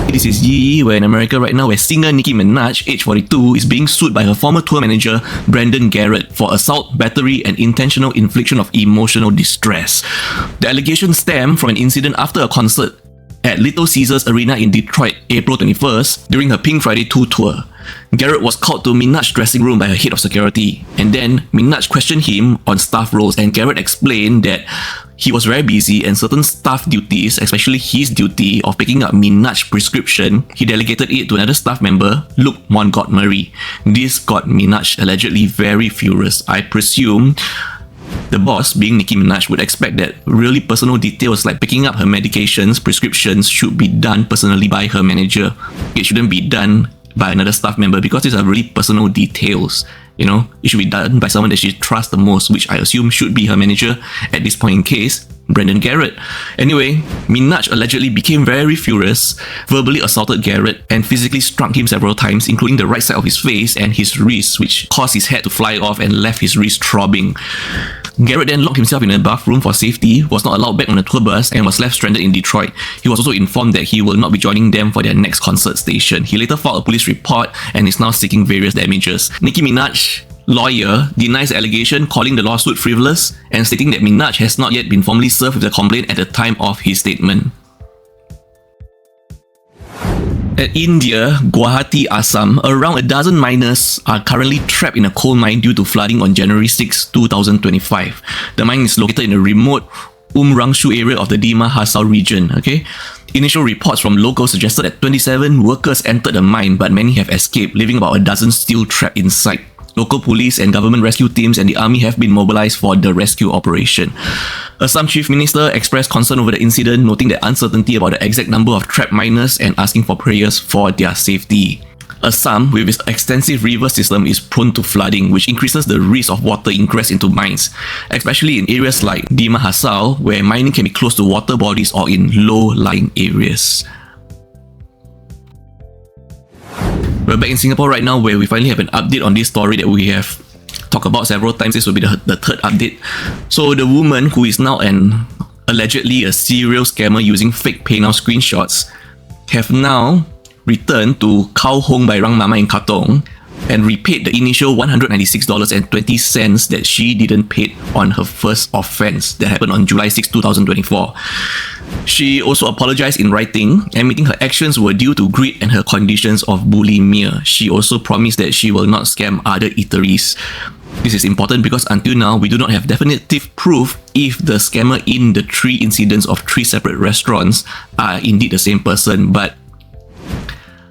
This is Yee, where in America right now, where singer Nicki Minaj, age 42, is being sued by her former tour manager, Brandon Garrett, for assault, battery, and intentional infliction of emotional distress. The allegations stem from an incident after a concert at Little Caesars Arena in Detroit, April 21st, during her Pink Friday 2 tour. Garrett was called to Minaj's dressing room by her head of security, and then Minaj questioned him on staff roles, and Garrett explained that he was very busy and certain staff duties, especially his duty of picking up Minaj's prescription, he delegated it to another staff member, Luke Montgomery. This got Minaj allegedly very furious. I presume the boss, being Nicki Minaj, would expect that really personal details like picking up her medications, prescriptions should be done personally by her manager. It shouldn't be done by another staff member because these are really personal details. You know, it should be done by someone that she trusts the most, which I assume should be her manager at this point in case, Brandon Garrett. Anyway, Minaj allegedly became very furious, verbally assaulted Garrett, and physically struck him several times, including the right side of his face and his wrist, which caused his head to fly off and left his wrist throbbing. Garrett then locked himself in a bathroom for safety, was not allowed back on the tour bus, and was left stranded in Detroit. He was also informed that he will not be joining them for their next concert station. He later filed a police report and is now seeking various damages. Nicki Minaj lawyer denies the allegation, calling the lawsuit frivolous and stating that Minaj has not yet been formally served with the complaint at the time of his statement. At India, Guwahati, Assam, around a dozen miners are currently trapped in a coal mine due to flooding on January 6, 2025. The mine is located in a remote Umrangshu area of the Dima Hasao region. Initial reports from locals suggested that 27 workers entered the mine, but many have escaped, leaving about a dozen still trapped inside. Local police and government rescue teams and the army have been mobilized for the rescue operation. Assam Chief Minister expressed concern over the incident, noting the uncertainty about the exact number of trapped miners and asking for prayers for their safety. Assam, with its extensive river system, is prone to flooding, which increases the risk of water ingress into mines, especially in areas like Dima Hasao, where mining can be close to water bodies or in low-lying areas. We're back in Singapore right now, where we finally have an update on this story that we have talked about several times. This will be the third update. So the woman, who is now allegedly a serial scammer using fake PayNow screenshots, have now returned to Khao Hong by Rang Mama in Katong and repaid the initial $196.20 that she didn't pay on her first offense that happened on July 6, 2024. She also apologized in writing, admitting her actions were due to greed and her conditions of bulimia. She also promised that she will not scam other eateries. This is important because until now, we do not have definitive proof if the scammer in the 3 incidents of 3 separate restaurants are indeed the same person, but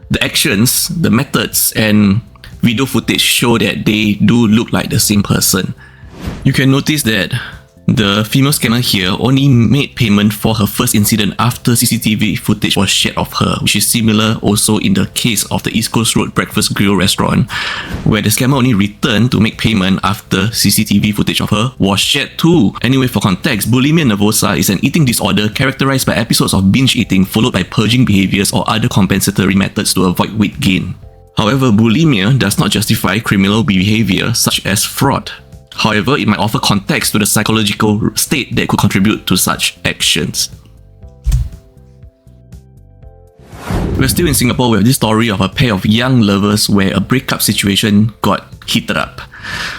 the actions, the methods, and video footage show that they do look like the same person. You can notice that the female scammer here only made payment for her first incident after CCTV footage was shared of her, which is similar also in the case of the East Coast Road Breakfast Grill restaurant, where the scammer only returned to make payment after CCTV footage of her was shared too. Anyway, for context, bulimia nervosa is an eating disorder characterized by episodes of binge eating followed by purging behaviors or other compensatory methods to avoid weight gain. However, bulimia does not justify criminal behavior such as fraud. However, it might offer context to the psychological state that could contribute to such actions. We're still in Singapore with this story of a pair of young lovers where a breakup situation got heated up.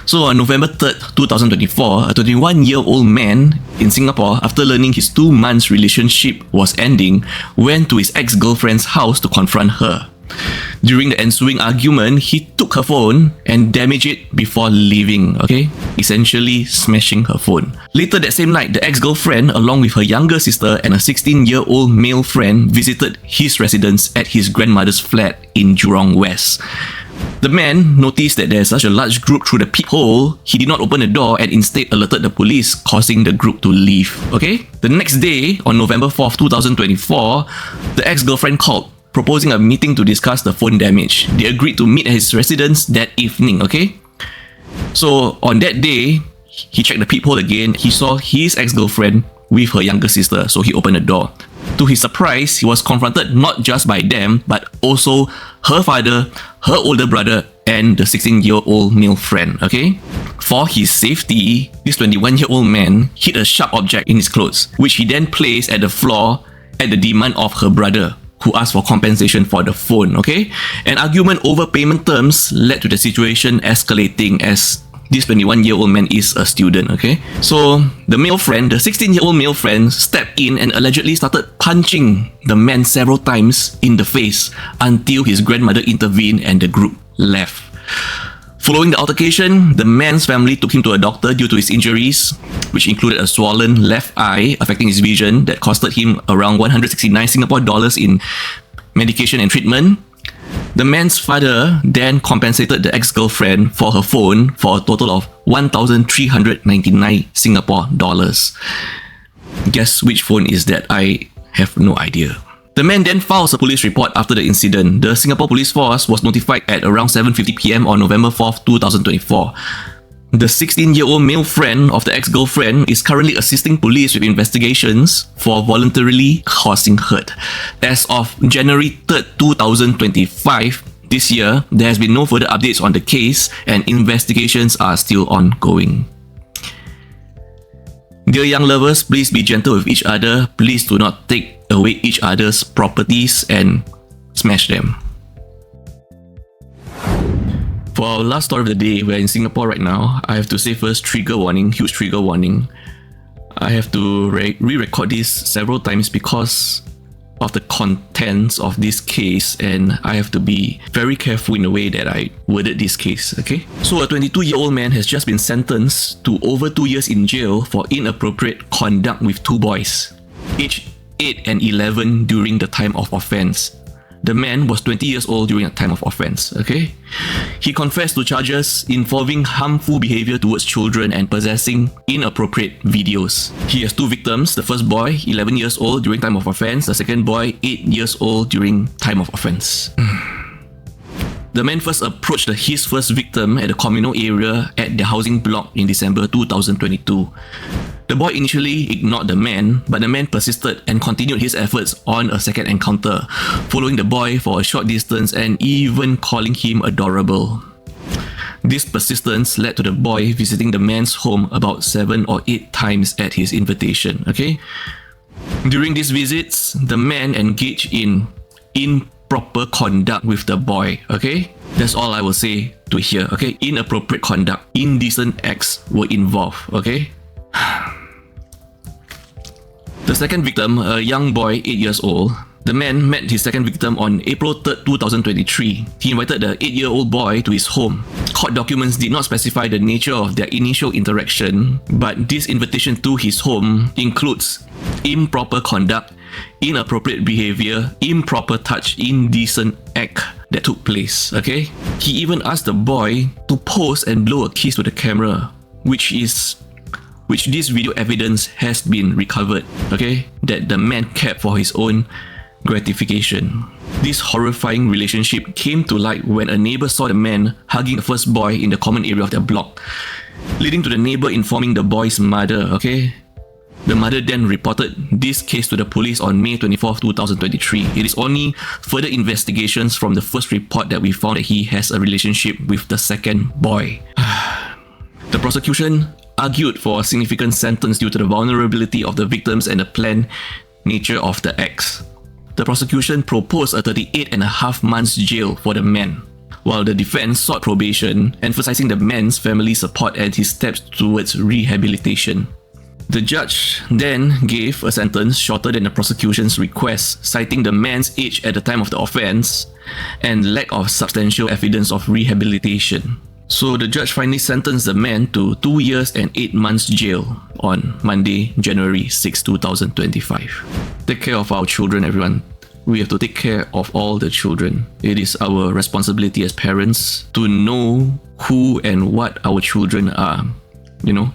So on November 3rd, 2024, a 21-year-old man in Singapore, after learning his 2-month relationship was ending, went to his ex-girlfriend's house to confront her. During the ensuing argument, he took her phone and damaged it before leaving, essentially smashing her phone. Later that same night, the ex-girlfriend, along with her younger sister and a 16-year-old male friend, visited his residence at his grandmother's flat in Jurong West. The man noticed that there's such a large group through the peephole. He did not open the door and instead alerted the police, causing the group to leave. The next day, on November 4th, 2024, the ex-girlfriend called, proposing a meeting to discuss the phone damage. They agreed to meet at his residence that evening, So on that day, he checked the peephole again. He saw his ex-girlfriend with her younger sister, so he opened the door. To his surprise, he was confronted not just by them, but also her father, her older brother, and the 16-year-old male friend, For his safety, this 21-year-old man hid a sharp object in his clothes, which he then placed at the floor at the demand of her brother. who asked for compensation for the phone, okay? An argument over payment terms led to the situation escalating as this 21-year-old man is a student, okay? So the 16-year-old male friend stepped in and allegedly started punching the man several times in the face until his grandmother intervened and the group left. Following the altercation, the man's family took him to a doctor due to his injuries, which included a swollen left eye affecting his vision that costed him around 169 Singapore dollars in medication and treatment. The man's father then compensated the ex-girlfriend for her phone for a total of 1,399 Singapore dollars. Guess which phone is that? I have no idea. The man then files a police report after the incident. The Singapore Police Force was notified at around 7:50 PM on November 4th, 2024. The 16-year-old male friend of the ex-girlfriend is currently assisting police with investigations for voluntarily causing hurt. As of January 3rd, 2025, this year, there has been no further updates on the case and investigations are still ongoing. Dear young lovers, please be gentle with each other. Please do not take away each other's properties and smash them. For our last story of the day, we're in Singapore right now. I have to say first, trigger warning, huge trigger warning. I have to re-record this several times because of the contents of this case, and I have to be very careful in the way that I worded this case, okay? So a 22-year-old man has just been sentenced to over 2 years in jail for inappropriate conduct with two boys, aged 8 and 11 during the time of offense. The man was 20 years old during the time of offense, okay? He confessed to charges involving harmful behavior towards children and possessing inappropriate videos. He has two victims, the first boy, 11 years old during time of offense, the second boy, 8 years old during time of offense. The man first approached his first victim at the communal area at the housing block in December 2022. The boy initially ignored the man, but the man persisted and continued his efforts on a second encounter, following the boy for a short distance and even calling him adorable. This persistence led to the boy visiting the man's home about 7 or 8 times at his invitation, okay? During these visits, the man engaged in improper conduct with the boy, okay? That's all I will say to here, okay? Inappropriate conduct, indecent acts were involved, okay? The second victim, a young boy, 8 years old. The man met his second victim on April 3rd, 2023. He invited the 8-year-old boy to his home. Court documents did not specify the nature of their initial interaction, but this invitation to his home includes improper conduct, inappropriate behavior, improper touch, indecent act that took place, okay? He even asked the boy to pose and blow a kiss to the camera, which this video evidence has been recovered, okay? That the man kept for his own gratification. This horrifying relationship came to light when a neighbor saw the man hugging the first boy in the common area of their block, leading to the neighbor informing the boy's mother, okay? The mother then reported this case to the police on May 24th, 2023. It is only further investigations from the first report that we found that he has a relationship with the second boy. The prosecution argued for a significant sentence due to the vulnerability of the victims and the planned nature of the acts. The prosecution proposed a 38.5 months jail for the man, while the defense sought probation, emphasizing the man's family support and his steps towards rehabilitation. The judge then gave a sentence shorter than the prosecution's request, citing the man's age at the time of the offense and lack of substantial evidence of rehabilitation. So the judge finally sentenced the man to 2 years and 8 months jail on Monday, January 6, 2025. Take care of our children, everyone. We have to take care of all the children. It is our responsibility as parents to know who and what our children are,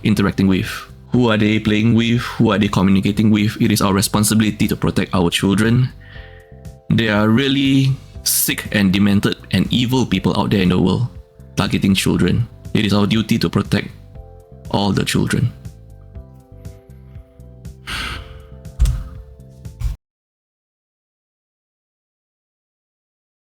interacting with. Who are they playing with? Who are they communicating with? It is our responsibility to protect our children. There are really sick and demented and evil people out there in the world targeting children. It is our duty to protect all the children.